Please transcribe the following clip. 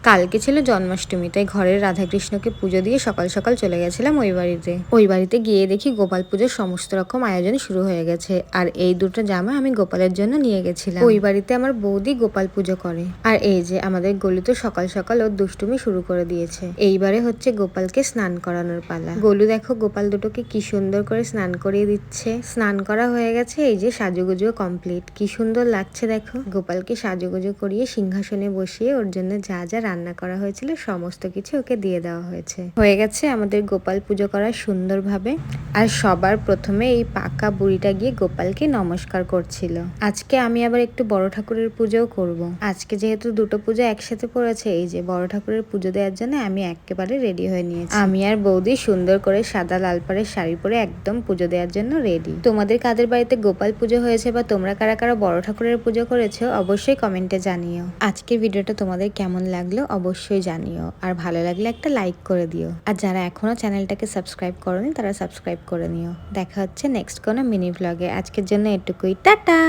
কালকে ছিল জন্মাষ্টমী, তাই ঘরের রাধাকৃষ্ণকে পুজো দিয়ে সকাল সকাল চলে গেছিলাম ওই বাড়িতে গিয়ে দেখি গোপাল পুজোর সমস্ত রকম আয়োজন শুরু হয়ে গেছে। আর এই দুটো জামা আমি গোপালের জন্য নিয়ে গেছিলাম। ওই বাড়িতে আমার বৌদি গোপাল পুজো করে। আর এই যে আমাদের গলু তো সকাল সকাল ওর দুষ্টুমি শুরু করে দিয়েছে। এইবারে হচ্ছে গোপালকে স্নান করানোর পালা। গলু দেখো গোপাল দুটোকে কি সুন্দর করে স্নান করিয়ে দিচ্ছে। স্নান করা হয়ে গেছে, এই যে সাজুগুজু কমপ্লিট। কি সুন্দর লাগছে দেখো। গোপালকে সাজুগুজু করিয়ে সিংহাসনে বসিয়ে ওর জন্য যা যা রান্না করা হয়েছিল সমস্ত কিছু ওকে দিয়ে দেওয়া হয়েছে। হয়ে গেছে আমাদের গোপাল পুজো করা সুন্দরভাবে। আর সবার প্রথমে এই পাকা বুড়িটা গিয়ে গোপালকে নমস্কার করছিল। আজকে আমি আবার একটু বড় ঠাকুরের পুজোও করব। আজকে যেহেতু দুটো পুজো একসাথে পড়েছে, এই যে বড় ঠাকুরের পুজো দেওয়ার জন্য আমি একেবারে রেডি হয়ে নিয়েছি। আমি আর বৌদি সুন্দর করে সাদা লাল পাড়ের শাড়ি পরে একদম পুজো দেওয়ার জন্য রেডি। তোমাদের কাদের বাড়িতে গোপাল পুজো হয়েছে বা তোমরা কারা কারা বড় ঠাকুরের পুজো করেছো অবশ্যই কমেন্টে জানিও। আজকের ভিডিওটা তোমাদের কেমন লাগলো অবশ্যই জানিও। আর ভালো লাগলে একটা লাইক করে দিও। আর যারা এখনো চ্যানেলটাকে সাবস্ক্রাইব করোনি তারা সাবস্ক্রাইব করে নিও। দেখা হচ্ছে নেক্সট কোনো মিনি ব্লগে। আজকের জন্য এটুকুই, টাটা।